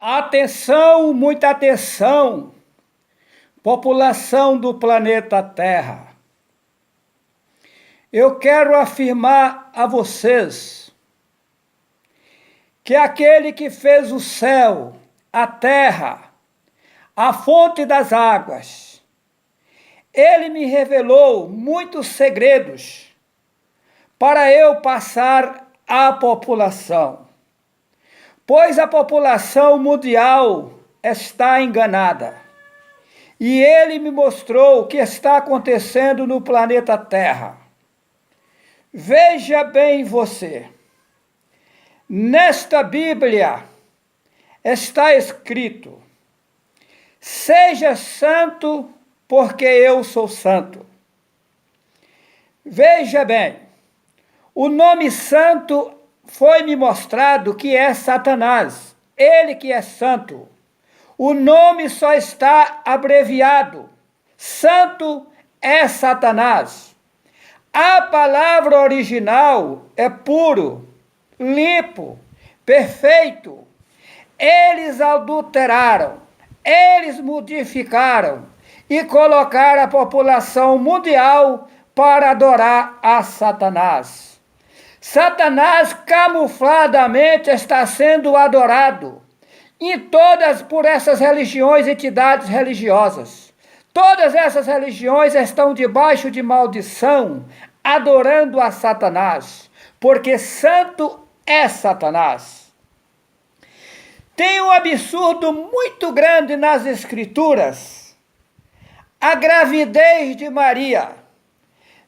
Atenção, muita atenção, população do planeta Terra. Eu quero afirmar a vocês que aquele que fez o céu, a terra, a fonte das águas, ele me revelou muitos segredos para eu passar à população. Pois a população mundial está enganada. E ele me mostrou o que está acontecendo no planeta Terra. Veja bem você. Nesta Bíblia está escrito: seja santo, porque eu sou santo. Veja bem, o nome santo foi-me mostrado que é Satanás, ele que é santo. O nome só está abreviado. Santo é Satanás. A palavra original é puro, limpo, perfeito. Eles adulteraram, eles modificaram e colocaram a população mundial para adorar a Satanás. Satanás camufladamente está sendo adorado por essas religiões, entidades religiosas. Todas essas religiões estão debaixo de maldição, adorando a Satanás, porque santo é Satanás. Tem um absurdo muito grande nas Escrituras: a gravidez de Maria.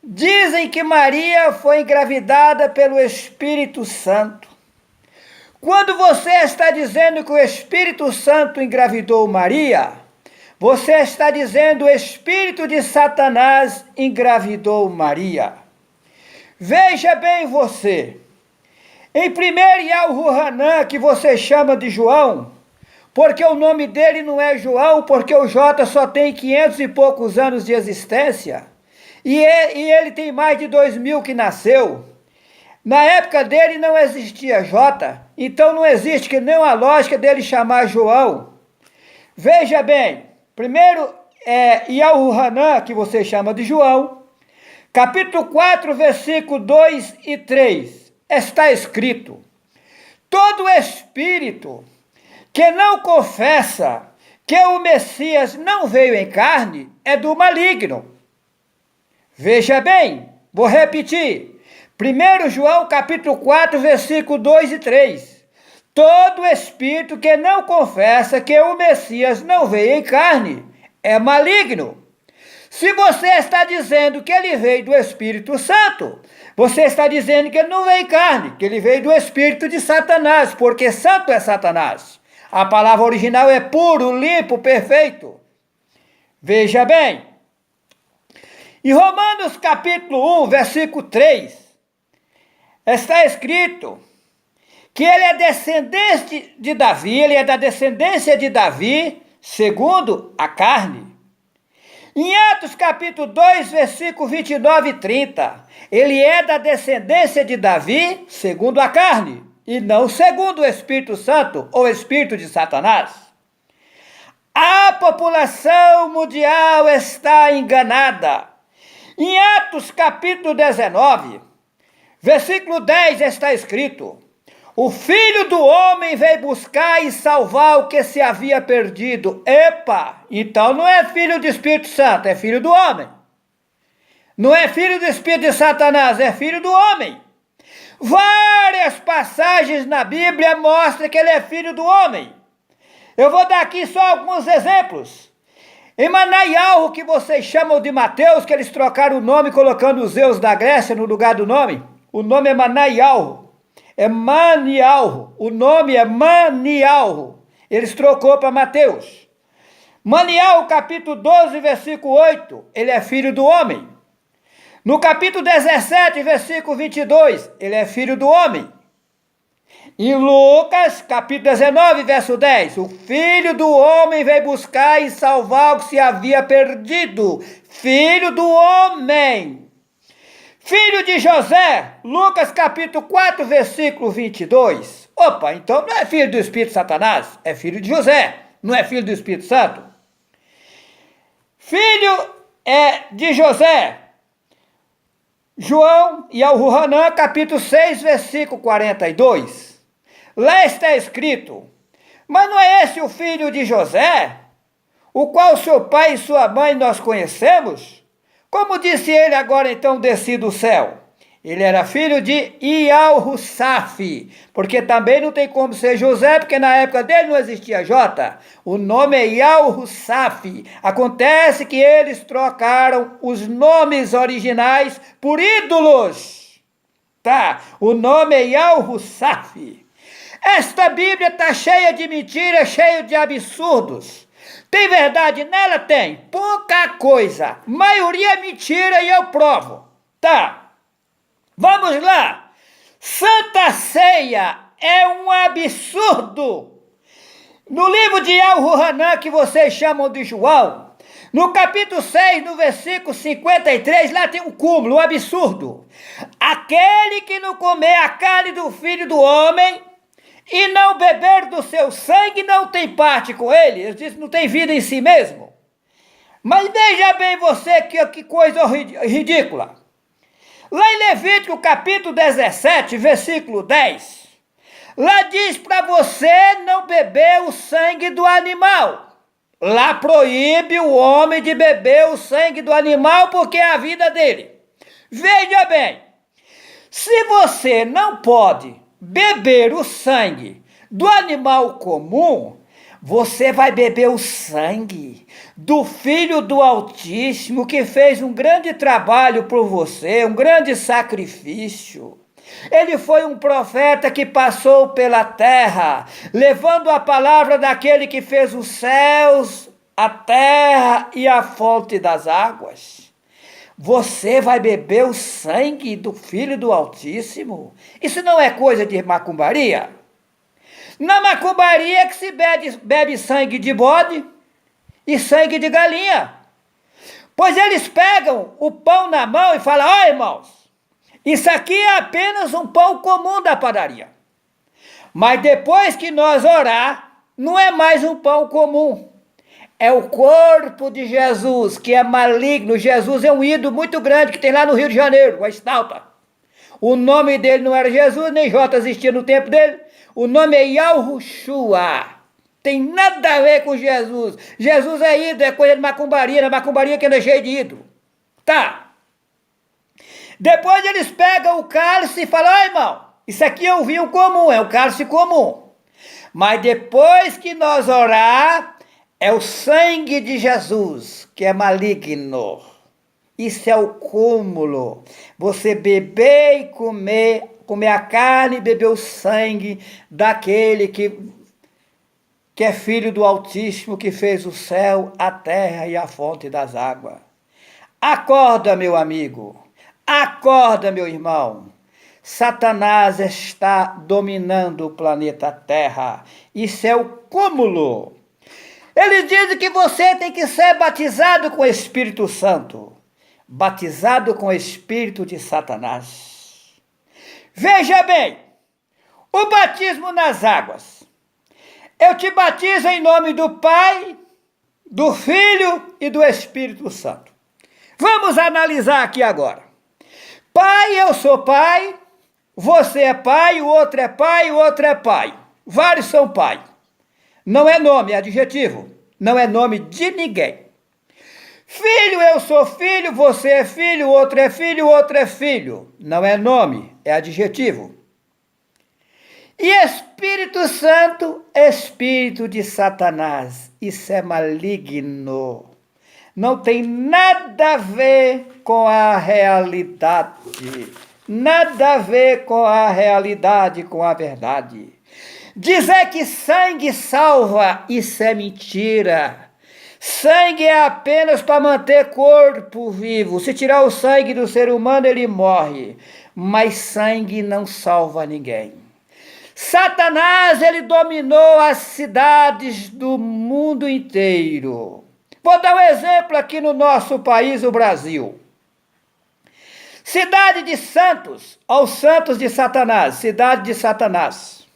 Dizem que Maria foi engravidada pelo Espírito Santo. Quando você está dizendo que o Espírito Santo engravidou Maria, você está dizendo que o Espírito de Satanás engravidou Maria. Veja bem você. Em 1 Yahuanã, que você chama de João, porque o nome dele não é João, porque o J só tem 500 e poucos anos de existência, e ele tem mais de 2000 que nasceu. Na época dele não existia J, então não existe que nem a lógica dele chamar João. Veja bem, primeiro Yahuanã, que você chama de João, capítulo 4, versículo 2 e 3, está escrito: todo espírito que não confessa que o Messias não veio em carne é do maligno. Veja bem, vou repetir. 1 João capítulo 4, versículo 2 e 3. Todo espírito que não confessa que o Messias não veio em carne é maligno. Se você está dizendo que ele veio do Espírito Santo, você está dizendo que ele não veio em carne, que ele veio do Espírito de Satanás, porque santo é Satanás. A palavra original é puro, limpo, perfeito. Veja bem. Em Romanos capítulo 1, versículo 3, está escrito que ele é descendente de Davi, ele é da descendência de Davi, segundo a carne. Em Atos capítulo 2, versículo 29 e 30, ele é da descendência de Davi, segundo a carne, e não segundo o Espírito Santo ou Espírito de Satanás. A população mundial está enganada. Em Atos capítulo 19, versículo 10 está escrito: o Filho do Homem veio buscar e salvar o que se havia perdido. Epa, então não é filho do Espírito Santo, é filho do homem. Não é filho do Espírito de Satanás, é filho do homem. Várias passagens na Bíblia mostram que ele é filho do homem. Eu vou dar aqui só alguns exemplos. Em Manaial, que vocês chamam de Mateus, que eles trocaram o nome colocando os Zeus da Grécia no lugar do nome. O nome é Manaial. É Manial. O nome é Manial. Eles trocou para Mateus. Manial, capítulo 12, versículo 8. Ele é filho do homem. No capítulo 17, versículo 22. Ele é filho do homem. Em Lucas, capítulo 19, verso 10, o Filho do Homem veio buscar e salvar o que se havia perdido. Filho do Homem. Filho de José, Lucas capítulo 4, versículo 22. Opa, então não é filho do Espírito Satanás, é filho de José, não é filho do Espírito Santo. Filho de José. João e Al-Ruhanã, capítulo 6, versículo 42. Lá está escrito: mas não é esse o filho de José, o qual seu pai e sua mãe nós conhecemos? Como disse ele agora então desci do céu? Ele era filho de Ial-Russaf, porque também não tem como ser José, porque na época dele não existia J. O nome é Ial-Russaf. Acontece que eles trocaram os nomes originais por ídolos. Tá? O nome é Ial-Russaf. Esta Bíblia está cheia de mentiras, cheia de absurdos. Tem verdade nela? Tem. Pouca coisa. Maioria é mentira e eu provo. Tá? Vamos lá. Santa Ceia é um absurdo. No livro de Al-Ruhanã, que vocês chamam de João, no capítulo 6, no versículo 53, lá tem um cúmulo, um absurdo. Aquele que não comer a carne do Filho do Homem e não beber do seu sangue não tem parte com ele. Ele diz que não tem vida em si mesmo. Mas veja bem você que coisa ridícula. Lá em Levítico capítulo 17, versículo 10, lá diz para você não beber o sangue do animal. Lá proíbe o homem de beber o sangue do animal porque é a vida dele. Veja bem, se você não pode beber o sangue do animal comum, você vai beber o sangue do Filho do Altíssimo, que fez um grande trabalho por você, um grande sacrifício. Ele foi um profeta que passou pela terra, levando a palavra daquele que fez os céus, a terra e a fonte das águas. Você vai beber o sangue do Filho do Altíssimo? Isso não é coisa de macumbaria? Na macumbaria é que se bebe sangue de bode e sangue de galinha. Pois eles pegam o pão na mão e falam: ó irmãos, isso aqui é apenas um pão comum da padaria. Mas depois que nós orar, não é mais um pão comum. É o corpo de Jesus, que é maligno. Jesus é um ídolo muito grande que tem lá no Rio de Janeiro, a estátua. O nome dele não era Jesus, nem J existia no tempo dele. O nome é Yahushua. Tem nada a ver com Jesus. Jesus é ídolo, é coisa de macumbaria. Na macumbaria que anda cheio de ídolo. Tá. Depois eles pegam o cálice e falam: ó irmão, isso aqui é o vinho comum, é o cálice comum. Mas depois que nós orar, é o sangue de Jesus, que é maligno. Isso é o cúmulo. Você beber e comer a carne e beber o sangue daquele que é filho do Altíssimo, que fez o céu, a terra e a fonte das águas. Acorda, meu amigo. Acorda, meu irmão. Satanás está dominando o planeta Terra. Isso é o cúmulo. Eles dizem que você tem que ser batizado com o Espírito Santo. Batizado com o Espírito de Satanás. Veja bem, o batismo nas águas. Eu te batizo em nome do Pai, do Filho e do Espírito Santo. Vamos analisar aqui agora. Pai, eu sou pai, você é pai, o outro é pai, o outro é pai. Vários são pai. Não é nome, é adjetivo. Não é nome de ninguém. Filho, eu sou filho, você é filho, o outro é filho, o outro é filho. Não é nome, é adjetivo. E Espírito Santo, espírito de Satanás. Isso é maligno. Não tem nada a ver com a realidade. Nada a ver com a realidade, com a verdade. Dizer que sangue salva, isso é mentira. Sangue é apenas para manter corpo vivo. Se tirar o sangue do ser humano, ele morre. Mas sangue não salva ninguém. Satanás, ele dominou as cidades do mundo inteiro. Vou dar um exemplo aqui no nosso país, o Brasil. Cidade de Santos, aos santos de Satanás, cidade de Satanás.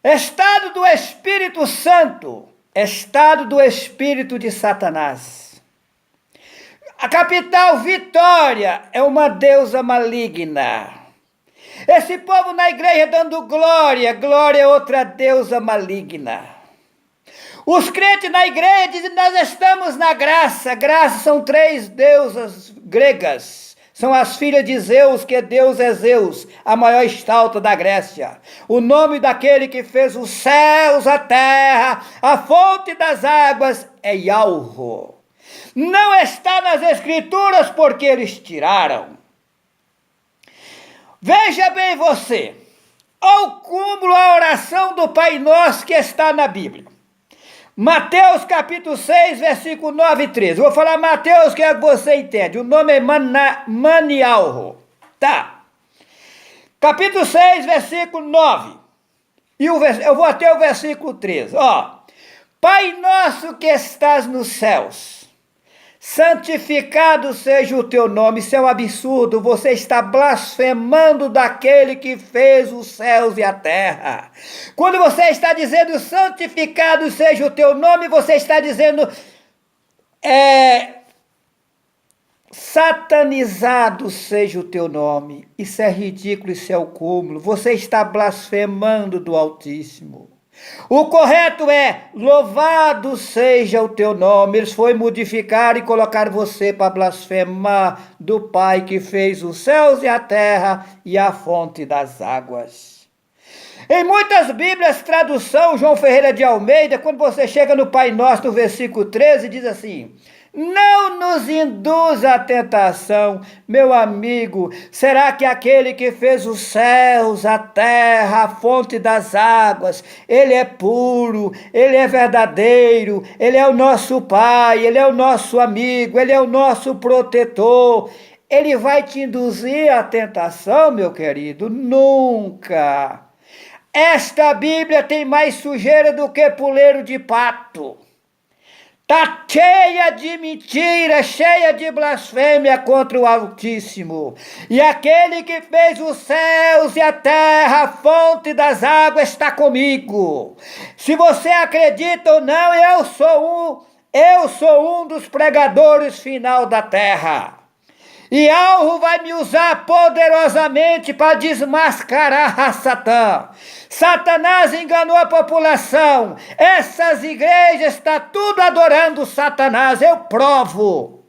Estado do Espírito Santo, estado do Espírito de Satanás. A capital Vitória é uma deusa maligna. Esse povo na igreja dando glória, glória é outra deusa maligna. Os crentes na igreja dizem, nós estamos na graça. Graça são 3 deusas gregas. São as filhas de Zeus, que Deus é Zeus, a maior estalta da Grécia. O nome daquele que fez os céus, a terra, a fonte das águas é Yahweh. Não está nas escrituras porque eles tiraram. Veja bem você, ao cúmulo a oração do Pai Nosso que está na Bíblia. Mateus capítulo 6, versículo 9 e 13. Vou falar Mateus, que é que você entende. O nome é Manialro. Tá. Capítulo 6, versículo 9. E eu vou até o versículo 13. Ó. Pai nosso que estás nos céus, santificado seja o teu nome. Isso é um absurdo, você está blasfemando daquele que fez os céus e a terra. Quando você está dizendo santificado seja o teu nome, você está dizendo satanizado seja o teu nome. Isso é ridículo, isso é o cúmulo. Você está blasfemando do Altíssimo. O correto é, louvado seja o teu nome. Eles foram modificar e colocar você para blasfemar do Pai que fez os céus e a terra e a fonte das águas. Em muitas Bíblias, tradução João Ferreira de Almeida, quando você chega no Pai Nosso, no versículo 13, diz assim: não nos induz à tentação, meu amigo. Será que aquele que fez os céus, a terra, a fonte das águas, ele é puro, ele é verdadeiro, ele é o nosso Pai, ele é o nosso amigo, ele é o nosso protetor? Ele vai te induzir à tentação, meu querido? Nunca. Esta Bíblia tem mais sujeira do que puleiro de pato. Está cheia de mentira, cheia de blasfêmia contra o Altíssimo. E aquele que fez os céus e a terra, a fonte das águas, está comigo. Se você acredita ou não, eu sou um dos pregadores final da terra. E Alvo vai me usar poderosamente para desmascarar a Satã. Satanás enganou a população. Essas igrejas estão tudo adorando Satanás, eu provo.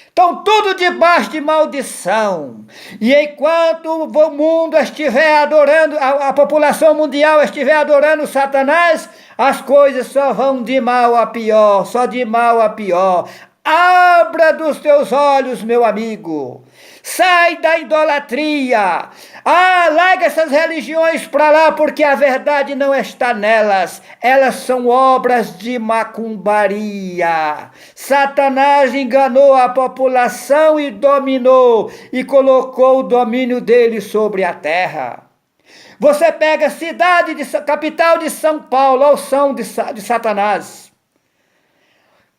Estão tudo debaixo de maldição. E enquanto o mundo estiver adorando, a população mundial estiver adorando Satanás, as coisas só vão de mal a pior, só de mal a pior. Abra dos teus olhos, meu amigo. Sai da idolatria. Larga essas religiões para lá, porque a verdade não está nelas. Elas são obras de macumbaria. Satanás enganou a população e dominou, e colocou o domínio dele sobre a terra. Você pega a capital de São Paulo, ao som de Satanás.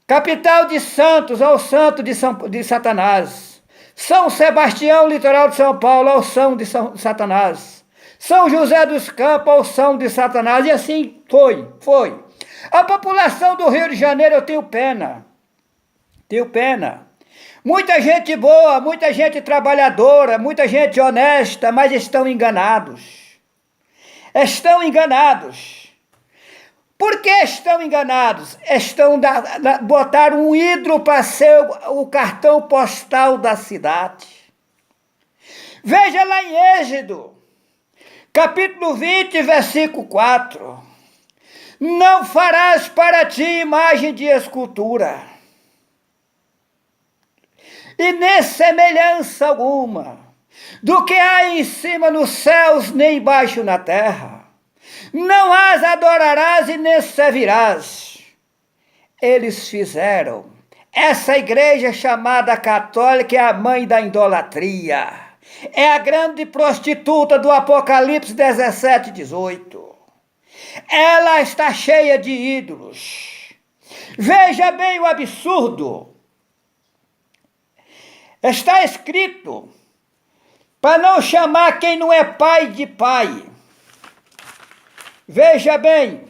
Capital de Santos, ao santo de Satanás. São Sebastião, litoral de São Paulo, ao som de Satanás. São José dos Campos, ao som de Satanás. E assim foi. A população do Rio de Janeiro, eu tenho pena. Muita gente boa, muita gente trabalhadora, muita gente honesta, mas estão enganados. Por que estão enganados? Botaram um ídolo para ser o cartão postal da cidade. Veja lá em Êxodo, capítulo 20, versículo 4. Não farás para ti imagem de escultura, e nem semelhança alguma, do que há em cima nos céus, nem embaixo na terra. Não as adorarás e nem servirás. Eles fizeram. Essa igreja chamada católica é a mãe da idolatria. É a grande prostituta do Apocalipse 17, 18. Ela está cheia de ídolos. Veja bem o absurdo. Está escrito, para não chamar quem não é pai de pai. Veja bem,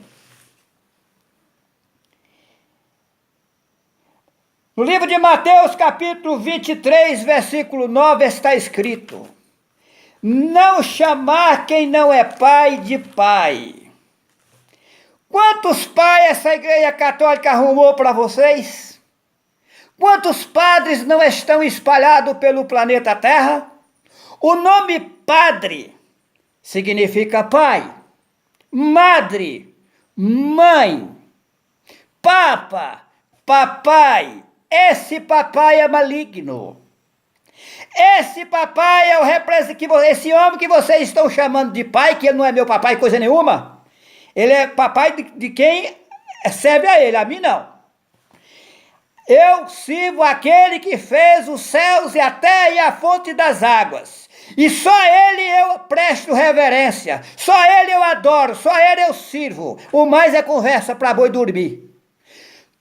no livro de Mateus, capítulo 23, versículo 9, está escrito: não chamar quem não é pai de pai. Quantos pais essa igreja católica arrumou para vocês? Quantos padres não estão espalhados pelo planeta Terra? O nome padre significa pai, madre, mãe, papa, papai. Esse papai é maligno. Esse papai é o representante, esse homem que vocês estão chamando de pai, que ele não é meu papai coisa nenhuma. Ele é papai de quem serve a ele, a mim não. Eu sirvo aquele que fez os céus e a terra e a fonte das águas. E só ele eu presto reverência, só ele eu adoro, só ele eu sirvo. O mais é conversa para boi dormir.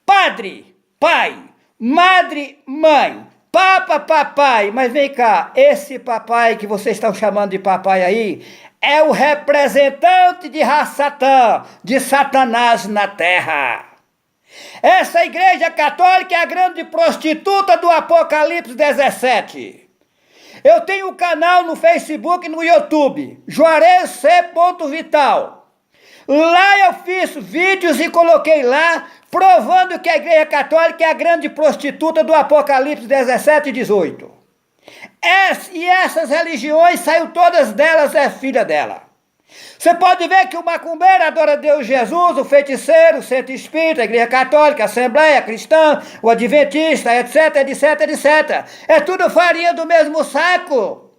Padre, pai, madre, mãe, papa, papai. Mas vem cá, esse papai que vocês estão chamando de papai aí, é o representante de Satã, de Satanás na terra. Essa igreja católica é a grande prostituta do Apocalipse 17. Eu tenho um canal no Facebook e no YouTube, Juarez C. Vital. Lá eu fiz vídeos e coloquei lá, provando que a igreja católica é a grande prostituta do Apocalipse 17 e 18. E essas religiões, saiu todas delas, é filha dela. Você pode ver que o macumbeiro adora Deus Jesus, o feiticeiro, o centro espírita, a igreja católica, a assembleia cristã, o adventista, etc, etc, etc. É tudo farinha do mesmo saco.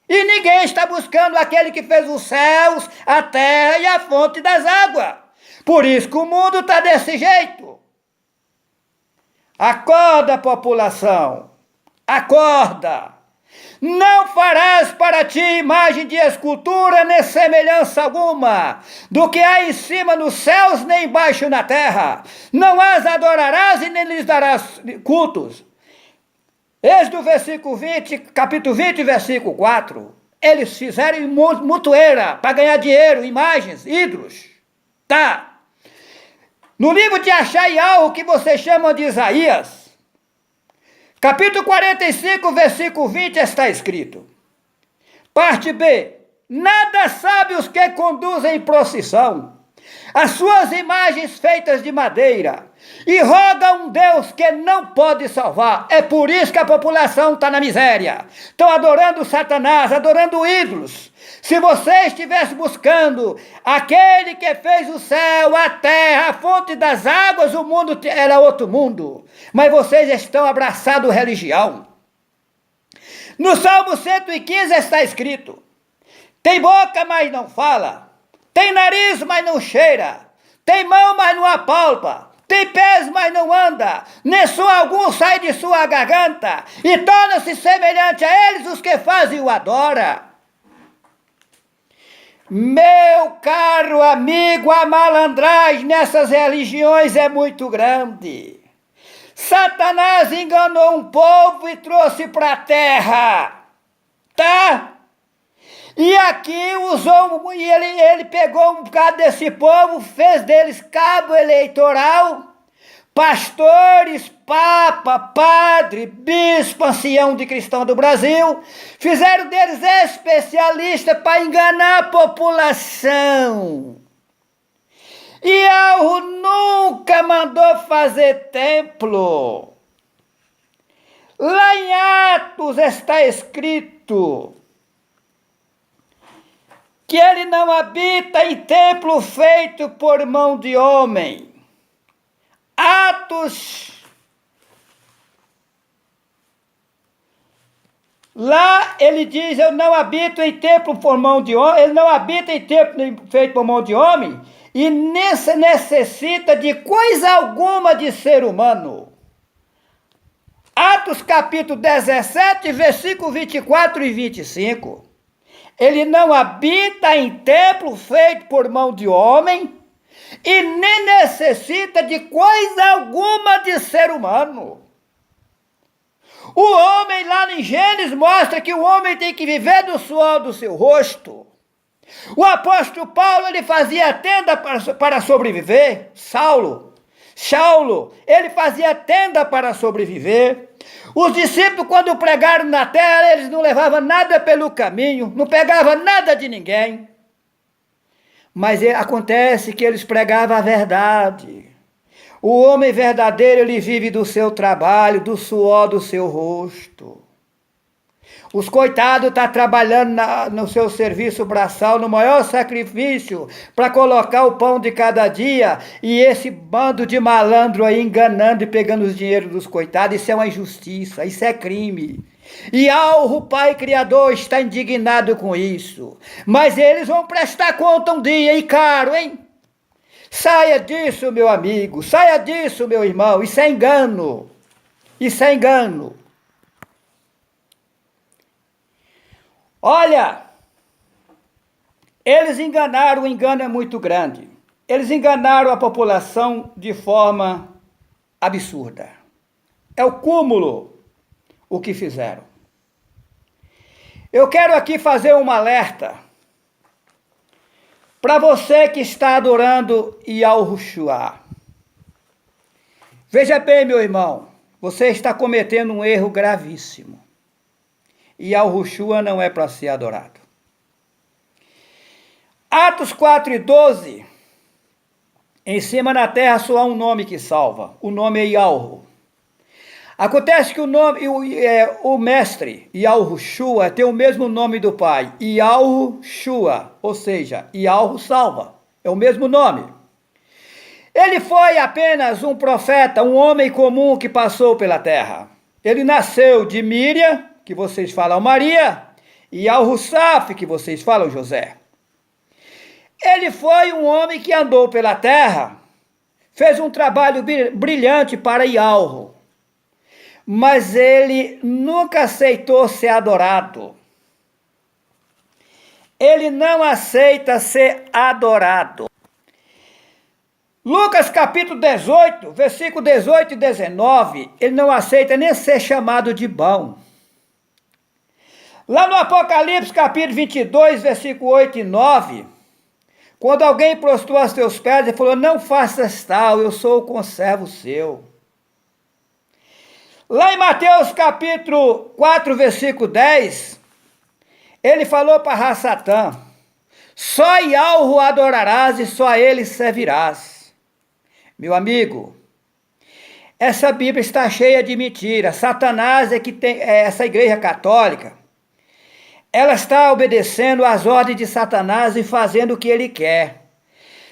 E ninguém está buscando aquele que fez os céus, a terra e a fonte das águas. Por isso que o mundo está desse jeito. Acorda, população. Acorda. Não farás para ti imagem de escultura, nem semelhança alguma, do que há em cima nos céus, nem embaixo na terra. Não as adorarás e nem lhes darás cultos. Eis do versículo 20, capítulo 20, versículo 4. Eles fizeram mutueira para ganhar dinheiro, imagens, ídolos. Tá. No livro de Achaial, que vocês chamam de Isaías, capítulo 45, versículo 20, está escrito. Parte B. Nada sabe os que conduzem em procissão as suas imagens feitas de madeira e roga um Deus que não pode salvar. É por isso que a população está na miséria. Estão adorando Satanás, adorando ídolos. Se você estivesse buscando aquele que fez o céu, a terra, a fonte das águas, o mundo era outro mundo. Mas vocês estão abraçados à religião. No Salmo 115 está escrito: tem boca, mas não fala. Tem nariz, mas não cheira. Tem mão, mas não apalpa. Tem pés, mas não anda. Nem som algum sai de sua garganta. E torna-se semelhante a eles os que fazem o adora. Meu caro amigo, a malandragem nessas religiões é muito grande. Satanás enganou um povo e trouxe para a terra. Tá? E aqui usou, e ele pegou um bocado desse povo, fez deles cabo eleitoral, pastores, papa, padre, bispo, ancião de cristão do Brasil, fizeram deles especialistas para enganar a população. E Alro nunca mandou fazer templo. Lá em Atos está escrito que ele não habita em templo feito por mão de homem. Atos, lá ele diz, eu não habito em templo por mão de homem, ele não habita em templo feito por mão de homem, e necessita de coisa alguma de ser humano. Atos capítulo 17, versículo 24 e 25. Ele não habita em templo feito por mão de homem e nem necessita de coisa alguma de ser humano. O homem lá em Gênesis mostra que o homem tem que viver do suor do seu rosto. O apóstolo Paulo, ele fazia tenda para sobreviver. Saulo, ele fazia tenda para sobreviver. Os discípulos, quando pregaram na terra, eles não levavam nada pelo caminho, não pegavam nada de ninguém. Mas acontece que eles pregavam a verdade. O homem verdadeiro, ele vive do seu trabalho, do suor do seu rosto. Os coitados estão trabalhando no seu serviço braçal, no maior sacrifício, para colocar o pão de cada dia, e esse bando de malandro aí enganando e pegando os dinheiros dos coitados, isso é uma injustiça, isso é crime. E o Pai Criador está indignado com isso. Mas eles vão prestar conta um dia, e caro, hein? Saia disso, meu amigo, saia disso, meu irmão, isso é engano. Isso é engano. Olha, eles enganaram, o engano é muito grande. Eles enganaram a população de forma absurda. É o cúmulo o que fizeram. Eu quero aqui fazer um alerta para você que está adorando Yahushua. Veja bem, meu irmão, você está cometendo um erro gravíssimo. E Yahushua não é para ser adorado. Atos 4:12, em cima na terra só há um nome que salva, o nome é Yahu. Acontece que o mestre Yahushua tem o mesmo nome do pai, Yahushua, ou seja, Yahu salva, é o mesmo nome. Ele foi apenas um profeta, um homem comum que passou pela terra. Ele nasceu de Míria, que vocês falam Maria, e Al-Hussaf, que vocês falam José. Ele foi um homem que andou pela terra, fez um trabalho brilhante para Yahu, mas ele nunca aceitou ser adorado. Ele não aceita ser adorado. Lucas capítulo 18, versículo 18 e 19, ele não aceita nem ser chamado de bom. Lá no Apocalipse, capítulo 22, versículo 8 e 9, quando alguém prostrou aos teus pés e falou, não faças tal, eu sou o conservo seu. Lá em Mateus, capítulo 4, versículo 10, ele falou para Satã, só Yahu adorarás e só a ele servirás. Meu amigo, essa Bíblia está cheia de mentiras. Satanás é que tem essa igreja católica. Ela está obedecendo às ordens de Satanás e fazendo o que ele quer.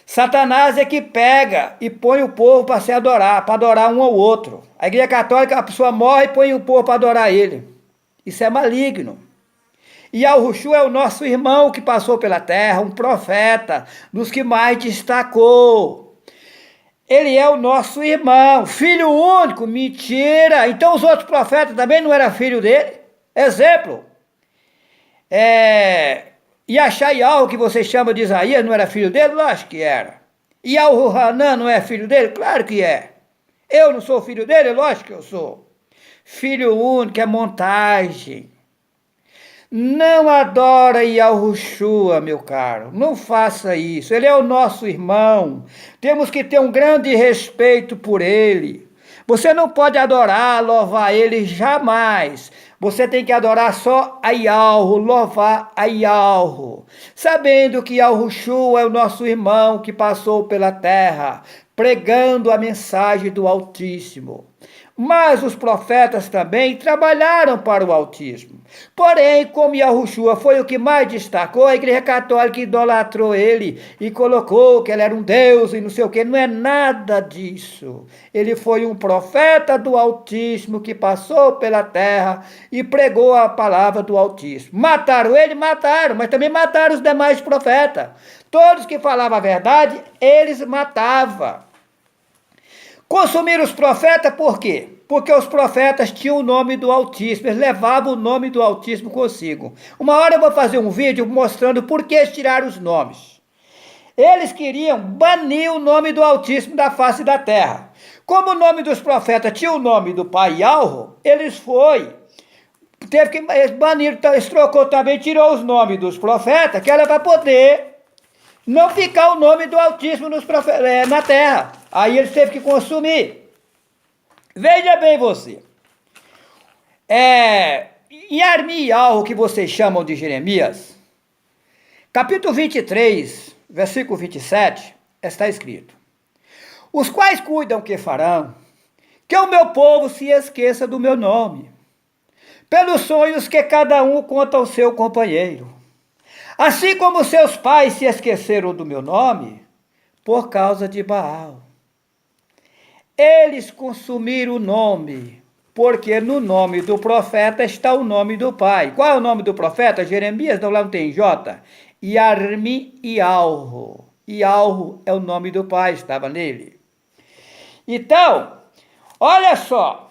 Satanás é que pega e põe o povo para se adorar, para adorar um ao outro. A igreja católica, a pessoa morre e põe o povo para adorar ele. Isso é maligno. E Yahushua é o nosso irmão que passou pela terra, um profeta, dos que mais destacou. Ele é o nosso irmão, filho único, mentira. Então os outros profetas também não eram filho dele? Exemplo. Yashayahu, que você chama de Isaías, não era filho dele? Lógico que era. E Yahu-Hanan não é filho dele? Claro que é. Eu não sou filho dele? Lógico que eu sou. Filho único é montagem. Não adora Yahushua, meu caro. Não faça isso. Ele é o nosso irmão. Temos que ter um grande respeito por ele. Você não pode adorar, louvar ele jamais. Você tem que adorar só a Yahu, louvar a Yahu. Sabendo que Yahushua é o nosso irmão que passou pela terra, pregando a mensagem do Altíssimo. Mas os profetas também trabalharam para o Altíssimo. Porém, como Yahushua foi o que mais destacou, a Igreja Católica idolatrou ele e colocou que ele era um Deus e não sei o que. Não é nada disso. Ele foi um profeta do Altíssimo que passou pela terra e pregou a palavra do Altíssimo. Mataram ele? Mataram, mas também mataram os demais profetas. Todos que falavam a verdade, eles matavam. Consumiram os profetas por quê? Porque os profetas tinham o nome do Altíssimo, eles levavam o nome do Altíssimo consigo. Uma hora eu vou fazer um vídeo mostrando por que eles tiraram os nomes. Eles queriam banir o nome do Altíssimo da face da terra. Como o nome dos profetas tinha o nome do pai Yahu, eles teve que banir, trocou também, tirou os nomes dos profetas, que era para poder não ficar o nome do Altíssimo na terra. Aí eles teve que consumir. Veja bem você. Em Armial, que vocês chamam de Jeremias, capítulo 23, versículo 27, está escrito: os quais cuidam que farão, que o meu povo se esqueça do meu nome, pelos sonhos que cada um conta ao seu companheiro. Assim como seus pais se esqueceram do meu nome, por causa de Baal. Eles consumiram o nome, porque no nome do profeta está o nome do pai. Qual é o nome do profeta? Jeremias, não, lá não tem J. Yarmi-Ialro. Ialro é o nome do pai, estava nele. Então, olha só.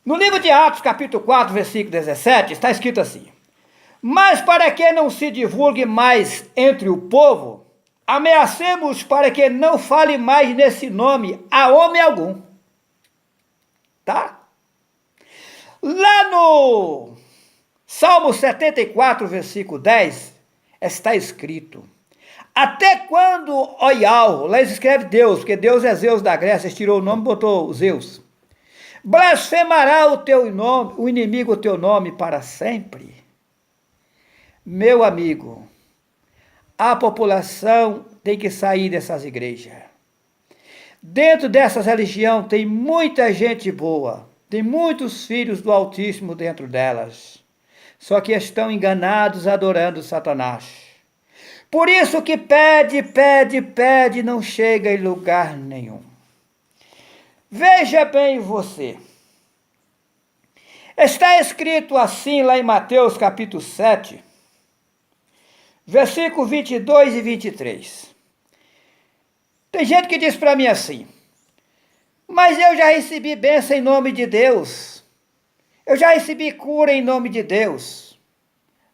No livro de Atos, capítulo 4, versículo 17, está escrito assim: mas para que não se divulgue mais entre o povo, ameacemos para que não fale mais nesse nome a homem algum. Tá? Lá no Salmo 74, versículo 10, está escrito: até quando, ó Ialro, lá escreve Deus, porque Deus é Zeus da Grécia, tirou o nome e botou Zeus. Blasfemará o teu nome, o inimigo o teu nome para sempre? Meu amigo, a população tem que sair dessas igrejas. Dentro dessas religiões tem muita gente boa, tem muitos filhos do Altíssimo dentro delas, só que estão enganados adorando Satanás. Por isso que pede, não chega em lugar nenhum. Veja bem você, está escrito assim lá em Mateus capítulo 7, versículo 22 e 23. Tem gente que diz para mim assim: mas eu já recebi bênção em nome de Deus, eu já recebi cura em nome de Deus,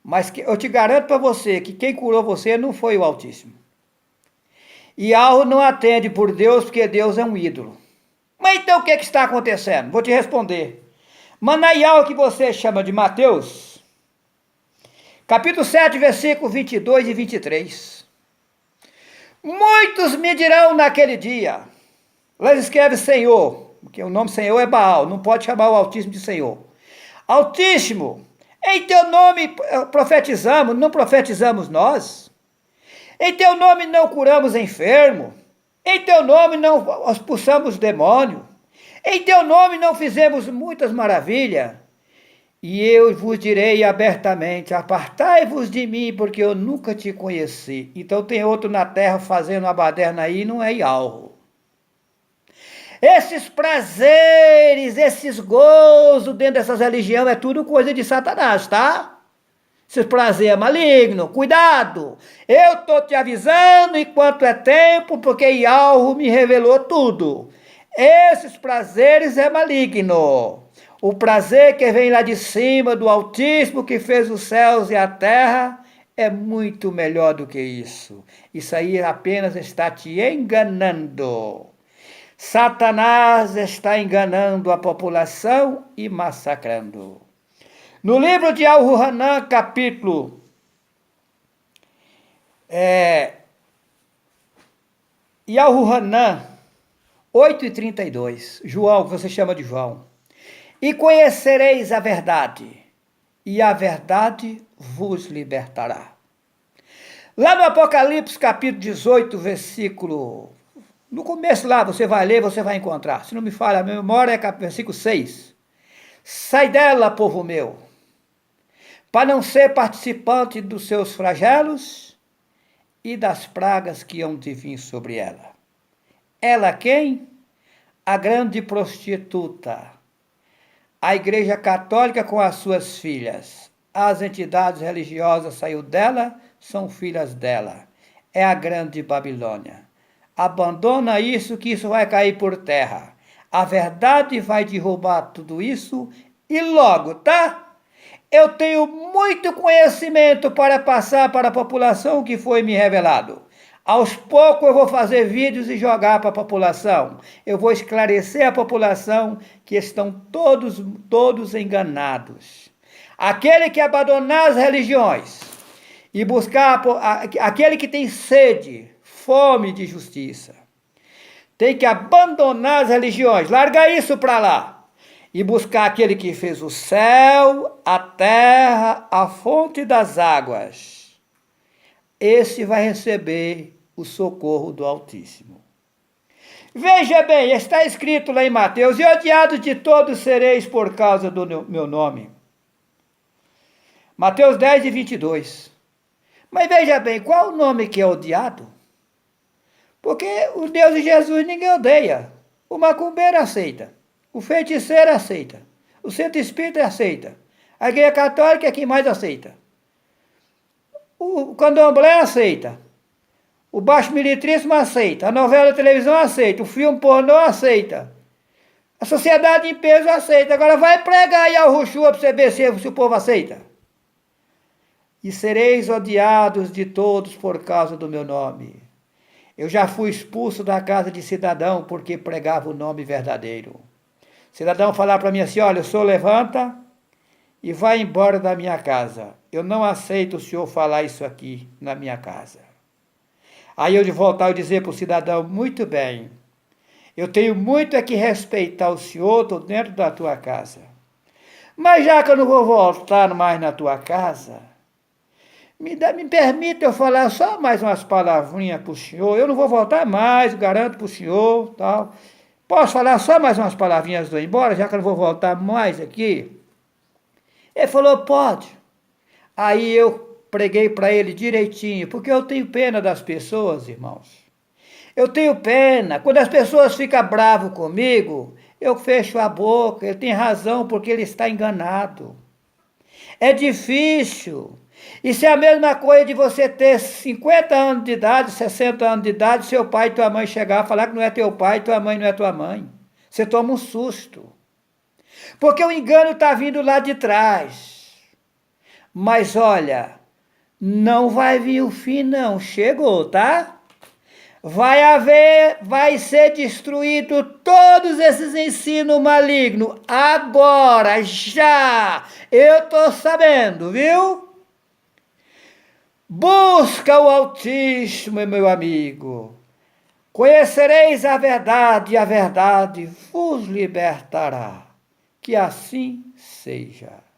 mas eu te garanto para você que quem curou você não foi o Altíssimo. E algo não atende por Deus, porque Deus é um ídolo. Mas então o que está acontecendo? Vou te responder. Manaial, que você chama de Mateus, capítulo 7, versículo 22 e 23. Muitos me dirão naquele dia, lá escreve Senhor, porque o nome Senhor é Baal, não pode chamar o Altíssimo de Senhor. Altíssimo, em teu nome profetizamos, não profetizamos nós? Em teu nome não curamos enfermo? Em teu nome não expulsamos demônio? Em teu nome não fizemos muitas maravilhas? E eu vos direi abertamente: apartai-vos de mim, porque eu nunca te conheci. Então tem outro na terra fazendo uma baderna aí, não é Ialro. Esses prazeres, esses gozos dentro dessas religiões é tudo coisa de Satanás, tá? Esse prazer é maligno, cuidado! Eu estou te avisando enquanto é tempo, porque Ialro me revelou tudo. Esses prazeres é maligno. O prazer que vem lá de cima do Altíssimo, que fez os céus e a terra, é muito melhor do que isso. Isso aí apenas está te enganando. Satanás está enganando a população e massacrando. No livro de Al-Hanan, capítulo Al-Hanan 8:32, João, que você chama de João: e conhecereis a verdade, e a verdade vos libertará. Lá no Apocalipse, capítulo 18, versículo... No começo lá, você vai ler, você vai encontrar. Se não me falha a memória, é versículo 6. Sai dela, povo meu, para não ser participante dos seus flagelos e das pragas que hão de vir sobre ela. Ela quem? A grande prostituta. A Igreja Católica com as suas filhas. As entidades religiosas saiu dela, são filhas dela. É a grande Babilônia. Abandona isso, que isso vai cair por terra. A verdade vai derrubar tudo isso e logo, tá? Eu tenho muito conhecimento para passar para a população que foi me revelado. Aos poucos eu vou fazer vídeos e jogar para a população. Eu vou esclarecer a população que estão todos enganados. Aquele que abandonar as religiões e buscar, aquele que tem sede, fome de justiça, tem que abandonar as religiões, largar isso para lá e buscar aquele que fez o céu, a terra, a fonte das águas. Esse vai receber o socorro do Altíssimo. Veja bem, está escrito lá em Mateus: e odiados de todos sereis por causa do meu nome. Mateus 10 e 22. Mas veja bem, qual o nome que é odiado? Porque o Deus de Jesus ninguém odeia. O macumbeiro aceita. O feiticeiro aceita. O centro espírita aceita. A igreja católica é quem mais aceita. O candomblé aceita. O baixo militarismo aceita. A novela da televisão aceita. O filme pornô aceita. A sociedade em peso aceita. Agora vai pregar aí ao Ruxua para você ver se o povo aceita. E sereis odiados de todos por causa do meu nome. Eu já fui expulso da casa de cidadão porque pregava o nome verdadeiro. Cidadão falar para mim assim: olha, o senhor levanta e vai embora da minha casa. Eu não aceito o senhor falar isso aqui na minha casa. Aí eu de voltar e dizer para o cidadão: muito bem, eu tenho muito é que respeitar o senhor, estou dentro da tua casa. Mas já que eu não vou voltar mais na tua casa, me permita eu falar só mais umas palavrinhas para o senhor. Eu não vou voltar mais, garanto para o senhor, tal. Posso falar só mais umas palavrinhas do embora, já que eu não vou voltar mais aqui? Ele falou: pode. Aí eu preguei para ele direitinho, porque eu tenho pena das pessoas, irmãos. Eu tenho pena. Quando as pessoas ficam bravas comigo, eu fecho a boca. Ele tem razão, porque ele está enganado. É difícil. Isso é a mesma coisa de você ter 50 anos de idade, 60 anos de idade, seu pai e tua mãe chegar e falar que não é teu pai, tua mãe não é tua mãe. Você toma um susto. Porque o engano está vindo lá de trás. Mas olha, não vai vir o fim não, chegou, tá? Vai ser destruído todos esses ensinos malignos, agora, já, eu estou sabendo, viu? Busca o Altíssimo, meu amigo, conhecereis a verdade e a verdade vos libertará, que assim seja.